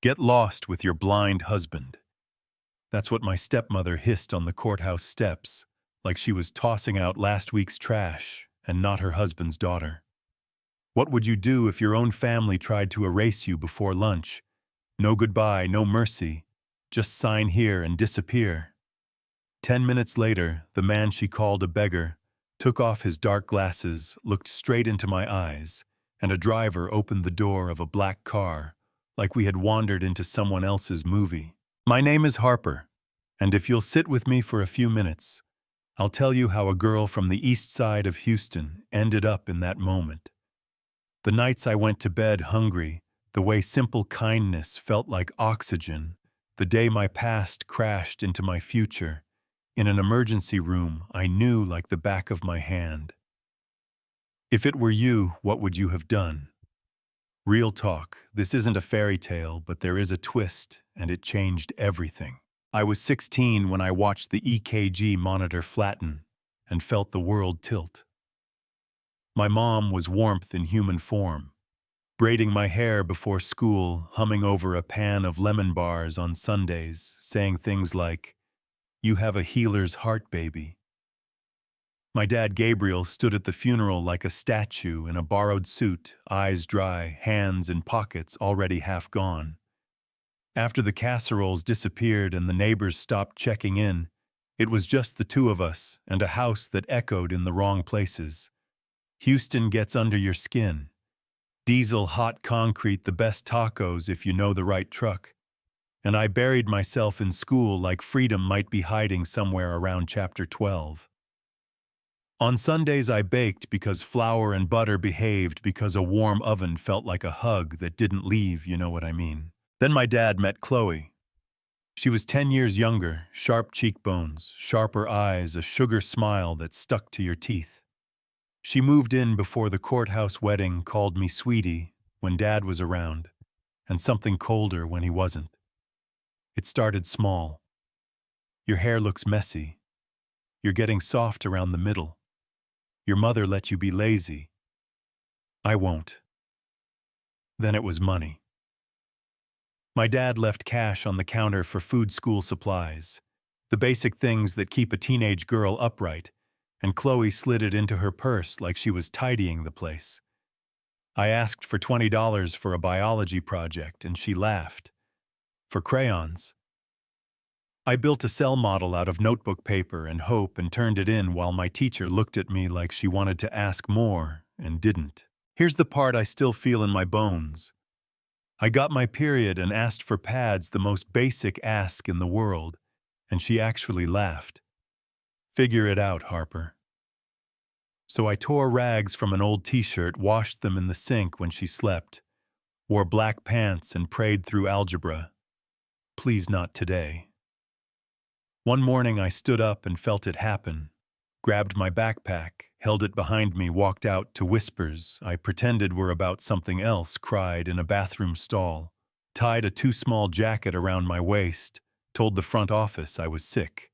Get lost with your blind husband. That's what my stepmother hissed on the courthouse steps, like she was tossing out last week's trash and not her husband's daughter. What would you do if your own family tried to erase you before lunch? No goodbye, no mercy. Just sign here and disappear. 10 minutes later, the man she called a beggar took off his dark glasses, looked straight into my eyes, and a driver opened the door of a black car, like we had wandered into someone else's movie. My name is Harper, and if you'll sit with me for a few minutes, I'll tell you how a girl from the east side of Houston ended up in that moment. The nights I went to bed hungry, the way simple kindness felt like oxygen, the day my past crashed into my future, in an emergency room I knew like the back of my hand. If it were you, what would you have done? Real talk, this isn't a fairy tale, but there is a twist, and it changed everything. I was 16 when I watched the EKG monitor flatten and felt the world tilt. My mom was warmth in human form, braiding my hair before school, humming over a pan of lemon bars on Sundays, saying things like, "You have a healer's heart, baby." My dad Gabriel stood at the funeral like a statue in a borrowed suit, eyes dry, hands in pockets already half gone. After the casseroles disappeared and the neighbors stopped checking in, it was just the two of us and a house that echoed in the wrong places. Houston gets under your skin. Diesel hot concrete, the best tacos if you know the right truck. And I buried myself in school like freedom might be hiding somewhere around chapter 12. On Sundays I baked because flour and butter behaved, because a warm oven felt like a hug that didn't leave, you know what I mean. Then my dad met Chloe. She was 10 years younger, sharp cheekbones, sharper eyes, a sugar smile that stuck to your teeth. She moved in before the courthouse wedding, called me sweetie when Dad was around, and something colder when he wasn't. It started small. Your hair looks messy. You're getting soft around the middle. Your mother let you be lazy. I won't. Then it was money. My dad left cash on the counter for food, school supplies, the basic things that keep a teenage girl upright, and Chloe slid it into her purse like she was tidying the place. I asked for $20 for a biology project, and she laughed. For crayons. I built a cell model out of notebook paper and hope and turned it in while my teacher looked at me like she wanted to ask more and didn't. Here's the part I still feel in my bones. I got my period and asked for pads, the most basic ask in the world, and she actually laughed. Figure it out, Harper. So I tore rags from an old t-shirt, washed them in the sink when she slept, wore black pants and prayed through algebra. Please not today. One morning I stood up and felt it happen, grabbed my backpack, held it behind me, walked out to whispers I pretended were about something else, cried in a bathroom stall, tied a too small jacket around my waist, told the front office I was sick.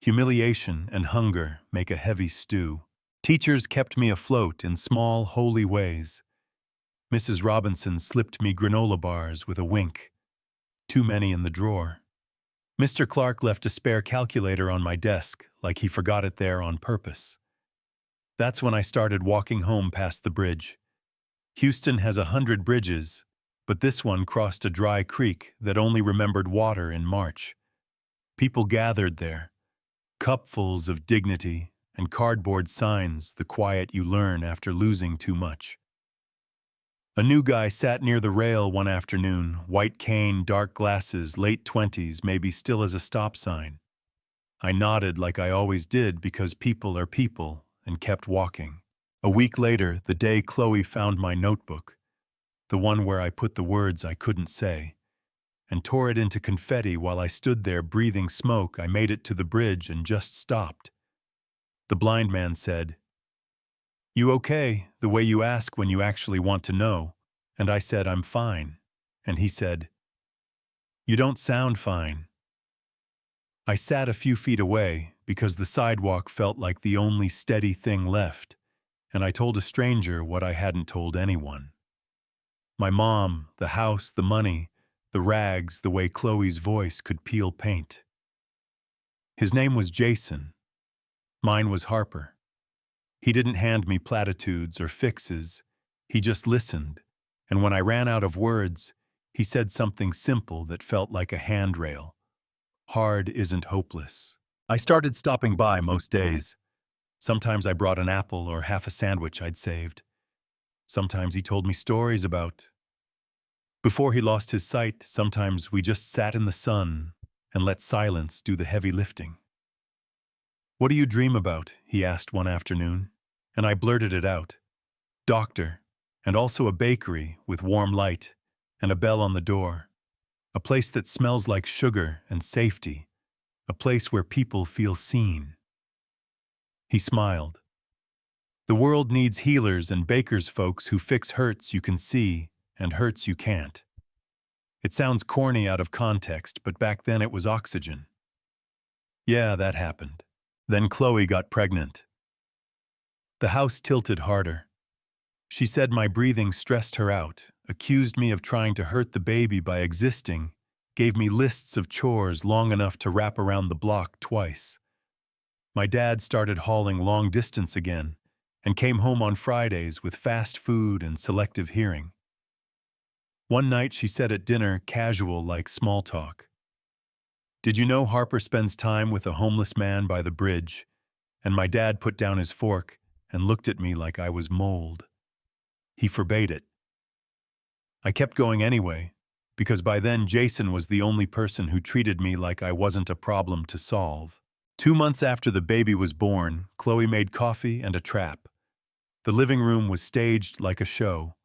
Humiliation and hunger make a heavy stew. Teachers kept me afloat in small, holy ways. Mrs. Robinson slipped me granola bars with a wink. Too many in the drawer. Mr. Clark left a spare calculator on my desk, like he forgot it there on purpose. That's when I started walking home past the bridge. Houston has 100 bridges, but this one crossed a dry creek that only remembered water in March. People gathered there, cupfuls of dignity and cardboard signs, the quiet you learn after losing too much. A new guy sat near the rail one afternoon, white cane, dark glasses, late 20s, maybe still as a stop sign. I nodded like I always did because people are people, and kept walking. A week later, the day Chloe found my notebook, the one where I put the words I couldn't say, and tore it into confetti while I stood there breathing smoke, I made it to the bridge and just stopped. The blind man said, "You okay, the way you ask when you actually want to know?" And I said, "I'm fine." And he said, "You don't sound fine." I sat a few feet away because the sidewalk felt like the only steady thing left, and I told a stranger what I hadn't told anyone. My mom, the house, the money, The rags, the way Chloe's voice could peel paint. His name was Jason. Mine was Harper. He didn't hand me platitudes or fixes. He just listened, and when I ran out of words, he said something simple that felt like a handrail. Hard isn't hopeless. I started stopping by most days. Sometimes I brought an apple or half a sandwich I'd saved. Sometimes he told me stories about. Before he lost his sight, sometimes we just sat in the sun and let silence do the heavy lifting. "What do you dream about?" he asked one afternoon, and I blurted it out. Doctor, and also a bakery with warm light and a bell on the door. A place that smells like sugar and safety. A place where people feel seen. He smiled. The world needs healers and bakers folks who fix hurts you can see and hurts you can't. It sounds corny out of context, but back then it was oxygen. Yeah, that happened. Then Chloe got pregnant. The house tilted harder. She said my breathing stressed her out, accused me of trying to hurt the baby by existing, gave me lists of chores long enough to wrap around the block twice. My dad started hauling long distance again and came home on Fridays with fast food and selective hearing. One night she said at dinner, casual like small talk, "Did you know Harper spends time with a homeless man by the bridge?" And my dad put down his fork and looked at me like I was mold. He forbade it. I kept going anyway, because by then Jason was the only person who treated me like I wasn't a problem to solve. 2 months after the baby was born, Chloe made coffee and a trap. The living room was staged like a show.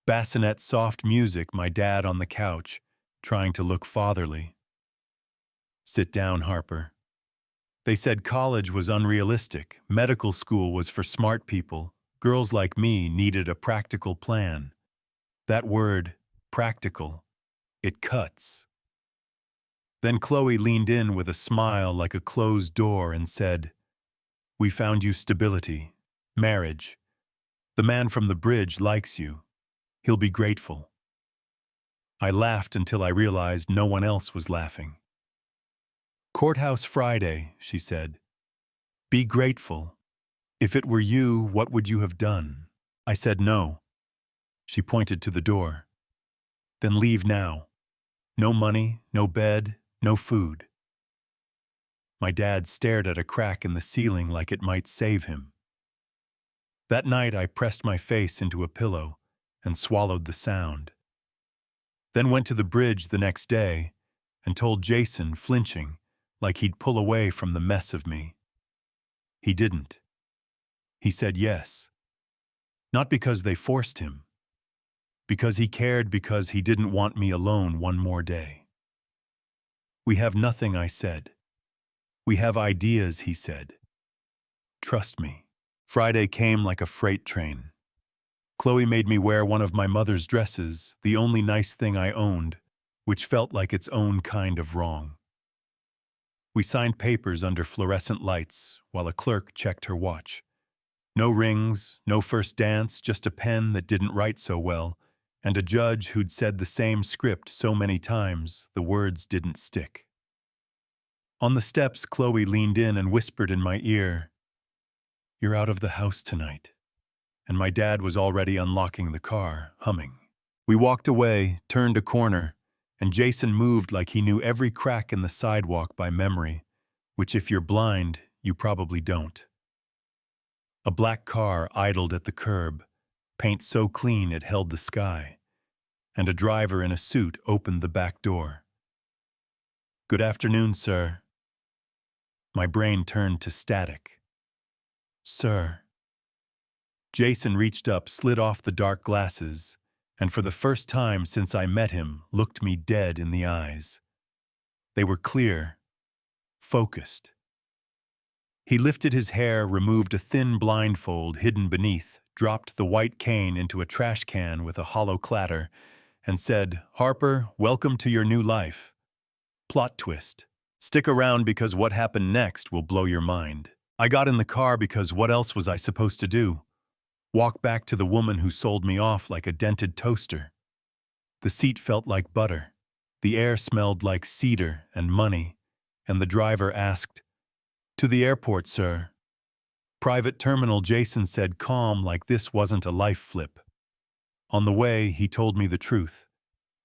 Bassinet soft music, my dad on the couch, trying to look fatherly. "Sit down, Harper." They said college was unrealistic, medical school was for smart people, girls like me needed a practical plan. That word, practical, it cuts. Then Chloe leaned in with a smile like a closed door and said, "We found you stability, marriage. The man from the bridge likes you. He'll be grateful." I laughed until I realized no one else was laughing. "Courthouse Friday," she said. "Be grateful. If it were you, what would you have done?" I said no. She pointed to the door. "Then leave now. No money, no bed, no food." My dad stared at a crack in the ceiling like it might save him. That night I pressed my face into a pillow and swallowed the sound. Then went to the bridge the next day and told Jason, flinching, like he'd pull away from the mess of me. He didn't. He said yes. Not because they forced him. Because he cared, because he didn't want me alone one more day. "We have nothing," I said. "We have ideas," he said. "Trust me." Friday came like a freight train. Chloe made me wear one of my mother's dresses, the only nice thing I owned, which felt like its own kind of wrong. We signed papers under fluorescent lights while a clerk checked her watch. No rings, no first dance, just a pen that didn't write so well, and a judge who'd said the same script so many times the words didn't stick. On the steps, Chloe leaned in and whispered in my ear, "You're out of the house tonight." And my dad was already unlocking the car, humming. We walked away, turned a corner, and Jason moved like he knew every crack in the sidewalk by memory, which if you're blind, you probably don't. A black car idled at the curb, paint so clean it held the sky, and a driver in a suit opened the back door. "Good afternoon, sir." My brain turned to static. "Sir." Jason reached up, slid off the dark glasses, and for the first time since I met him, looked me dead in the eyes. They were clear, focused. He lifted his hair, removed a thin blindfold hidden beneath, dropped the white cane into a trash can with a hollow clatter, and said, "Harper, welcome to your new life." Plot twist. Stick around because what happened next will blow your mind. I got in the car because what else was I supposed to do? Walk back to the woman who sold me off like a dented toaster. The seat felt like butter. The air smelled like cedar and money, and the driver asked, "To the airport, sir." "Private terminal," Jason said, calm like this wasn't a life flip. On the way, he told me the truth.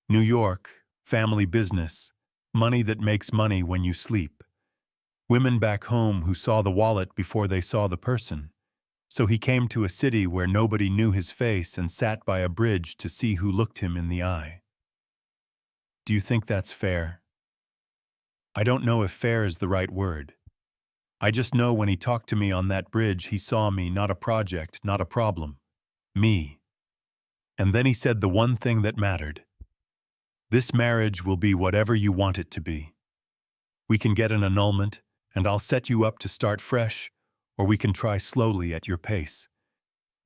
New York, family business, money that makes money when you sleep. Women back home who saw the wallet before they saw the person. So he came to a city where nobody knew his face and sat by a bridge to see who looked him in the eye. Do you think that's fair? I don't know if fair is the right word. I just know when he talked to me on that bridge, he saw me, not a project, not a problem. Me. And then he said the one thing that mattered. This marriage will be whatever you want it to be. We can get an annulment, and I'll set you up to start fresh, or we can try slowly at your pace.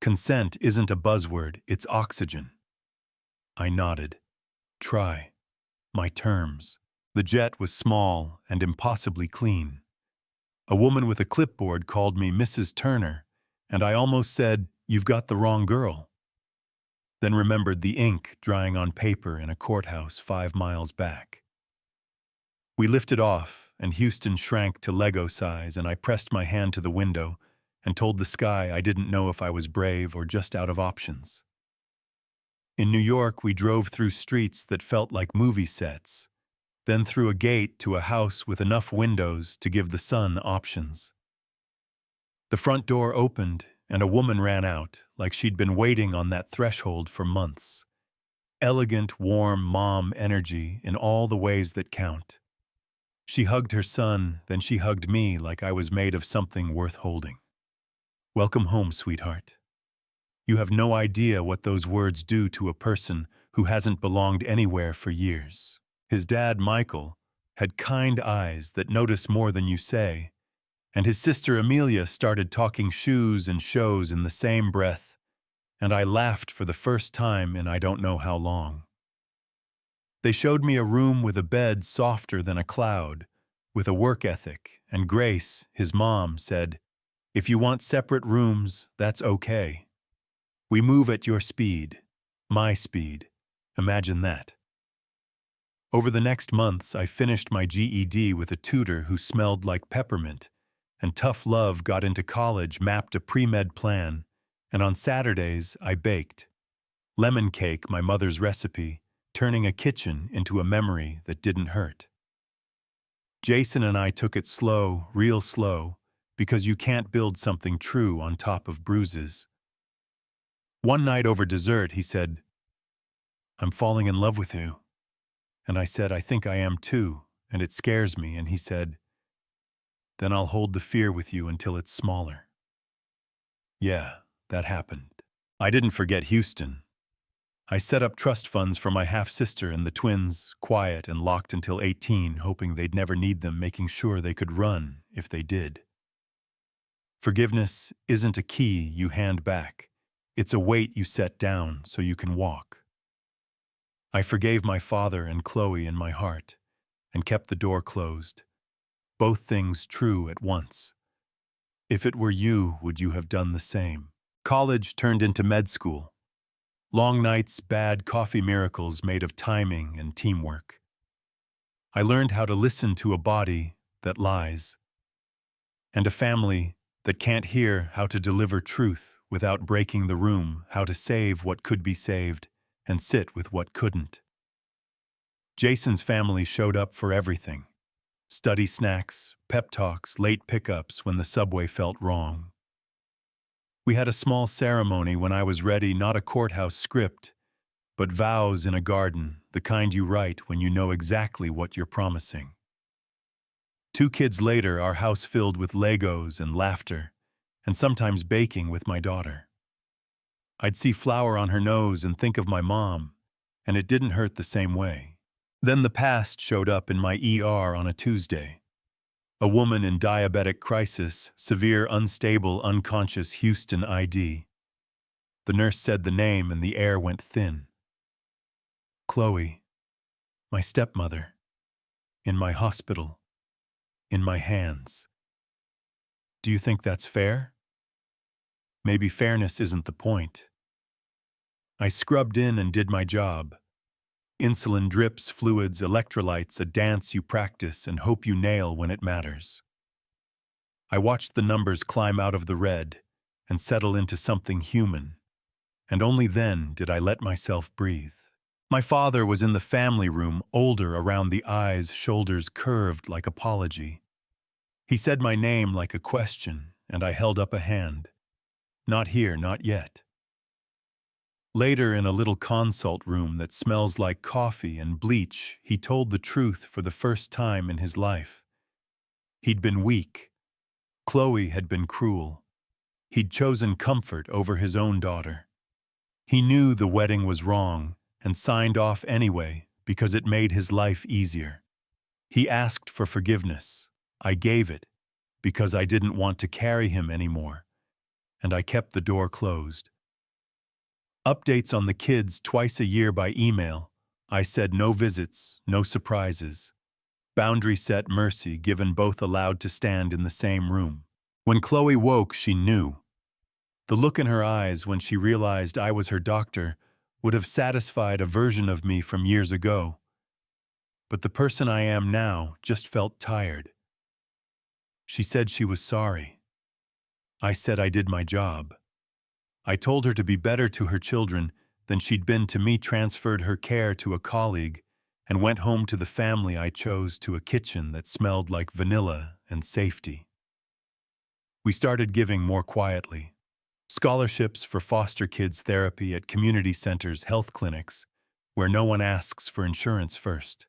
Consent isn't a buzzword, it's oxygen. I nodded. Try. My terms. The jet was small and impossibly clean. A woman with a clipboard called me Mrs. Turner, and I almost said, "You've got the wrong girl." Then remembered the ink drying on paper in a courthouse 5 miles back. We lifted off, and Houston shrank to Lego size, and I pressed my hand to the window and told the sky I didn't know if I was brave or just out of options. In New York, we drove through streets that felt like movie sets, then through a gate to a house with enough windows to give the sun options. The front door opened, and a woman ran out, like she'd been waiting on that threshold for months. Elegant, warm mom energy in all the ways that count. She hugged her son, then she hugged me like I was made of something worth holding. "Welcome home, sweetheart." You have no idea what those words do to a person who hasn't belonged anywhere for years. His dad, Michael, had kind eyes that notice more than you say, and his sister Amelia started talking shoes and shows in the same breath, and I laughed for the first time in I don't know how long. They showed me a room with a bed softer than a cloud, with a work ethic, and Grace, his mom, said, "If you want separate rooms, that's okay. We move at your speed, my speed. Imagine that." Over the next months, I finished my GED with a tutor who smelled like peppermint, and tough love got into college, mapped a pre-med plan, and on Saturdays, I baked. Lemon cake, my mother's recipe, turning a kitchen into a memory that didn't hurt. Jason and I took it slow, real slow, because you can't build something true on top of bruises. One night over dessert, he said, "I'm falling in love with you." And I said, "I think I am too, and it scares me." And he said, "Then I'll hold the fear with you until it's smaller." Yeah, that happened. I didn't forget Houston. I set up trust funds for my half-sister and the twins, quiet and locked until 18, hoping they'd never need them, making sure they could run if they did. Forgiveness isn't a key you hand back. It's a weight you set down so you can walk. I forgave my father and Chloe in my heart, and kept the door closed. Both things true at once. If it were you, would you have done the same? College turned into med school. Long nights, bad coffee miracles made of timing and teamwork. I learned how to listen to a body that lies, and a family that can't hear how to deliver truth without breaking the room, how to save what could be saved and sit with what couldn't. Jason's family showed up for everything. Study snacks, pep talks, late pickups when the subway felt wrong. We had a small ceremony when I was ready, not a courthouse script, but vows in a garden, the kind you write when you know exactly what you're promising. 2 kids later, our house filled with Legos and laughter, and sometimes baking with my daughter. I'd see flour on her nose and think of my mom, and it didn't hurt the same way. Then the past showed up in my ER on a Tuesday. A woman in diabetic crisis, severe, unstable, unconscious, Houston ID. The nurse said the name and the air went thin. Chloe, my stepmother, in my hospital, in my hands. Do you think that's fair? Maybe fairness isn't the point. I scrubbed in and did my job. Insulin drips, fluids, electrolytes, a dance you practice and hope you nail when it matters. I watched the numbers climb out of the red and settle into something human, and only then did I let myself breathe. My father was in the family room, older around the eyes, shoulders curved like apology. He said my name like a question, and I held up a hand. Not here, not yet. Later, in a little consult room that smells like coffee and bleach, he told the truth for the first time in his life. He'd been weak. Chloe had been cruel. He'd chosen comfort over his own daughter. He knew the wedding was wrong and signed off anyway because it made his life easier. He asked for forgiveness. I gave it because I didn't want to carry him anymore, and I kept the door closed. Updates on the kids twice a year by email. I said no visits, no surprises. Boundary set mercy given both allowed to stand in the same room. When Chloe woke, she knew. The look in her eyes when she realized I was her doctor would have satisfied a version of me from years ago. But the person I am now just felt tired. She said she was sorry. I said I did my job. I told her to be better to her children than she'd been to me, transferred her care to a colleague, and went home to the family I chose, to a kitchen that smelled like vanilla and safety. We started giving more quietly. Scholarships for foster kids, therapy at community centers, health clinics, where no one asks for insurance first.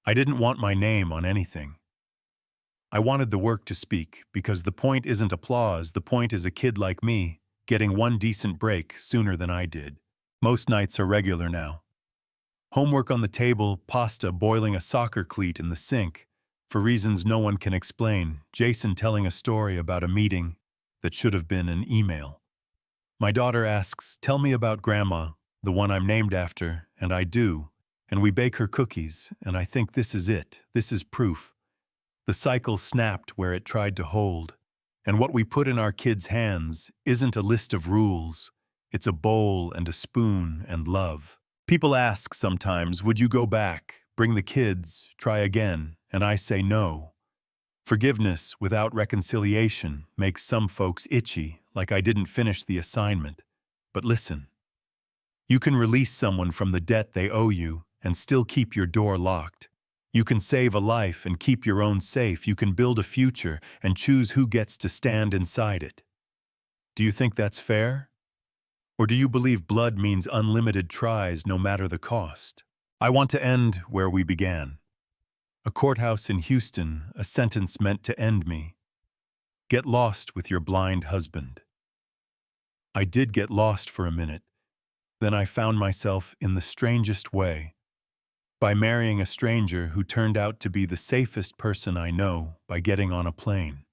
I didn't want my name on anything. I wanted the work to speak, because the point isn't applause, the point is a kid like me getting one decent break sooner than I did. Most nights are regular now. Homework on the table, pasta boiling, a soccer cleat in the sink, for reasons no one can explain, Jason telling a story about a meeting that should have been an email. My daughter asks, "Tell me about Grandma, the one I'm named after," and I do, and we bake her cookies, and I think this is it, this is proof. The cycle snapped where it tried to hold, and what we put in our kids' hands isn't a list of rules, it's a bowl and a spoon and love. People ask sometimes, would you go back, bring the kids, try again, and I say no. Forgiveness without reconciliation makes some folks itchy, like I didn't finish the assignment. But listen, you can release someone from the debt they owe you and still keep your door locked. You can save a life and keep your own safe. You can build a future and choose who gets to stand inside it. Do you think that's fair? Or do you believe blood means unlimited tries no matter the cost? I want to end where we began. A courthouse in Houston, a sentence meant to end me. Get lost with your blind husband. I did get lost for a minute. Then I found myself in the strangest way. By marrying a stranger who turned out to be the safest person I know, by getting on a plane.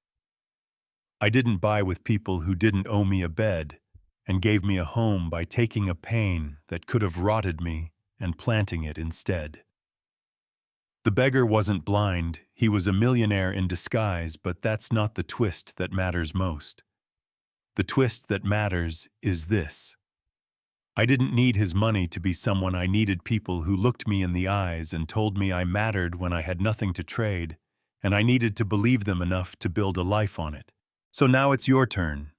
I didn't buy with people who didn't owe me a bed and gave me a home by taking a pain that could have rotted me and planting it instead. The beggar wasn't blind, he was a millionaire in disguise, but that's not the twist that matters most. The twist that matters is this. I didn't need his money to be someone. I needed people who looked me in the eyes and told me I mattered when I had nothing to trade, and I needed to believe them enough to build a life on it. So now it's your turn.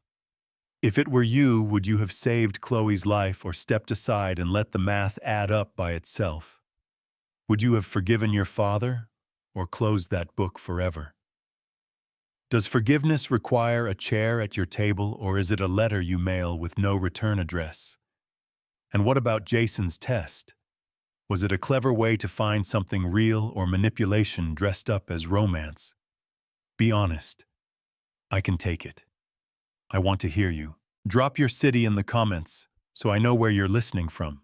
If it were you, would you have saved Chloe's life or stepped aside and let the math add up by itself? Would you have forgiven your father or closed that book forever? Does forgiveness require a chair at your table, or is it a letter you mail with no return address? And what about Jason's test? Was it a clever way to find something real or manipulation dressed up as romance? Be honest. I can take it. I want to hear you. Drop your city in the comments so I know where you're listening from.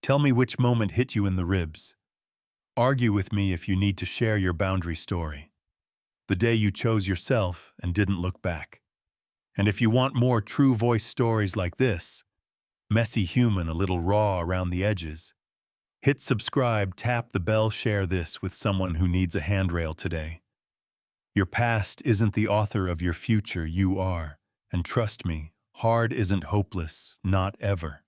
Tell me which moment hit you in the ribs. Argue with me if you need to share your boundary story. The day you chose yourself and didn't look back. And if you want more true voice stories like this, messy human, a little raw around the edges, hit subscribe, tap the bell, share this with someone who needs a handrail today. Your past isn't the author of your future, you are. And trust me, hard isn't hopeless, not ever.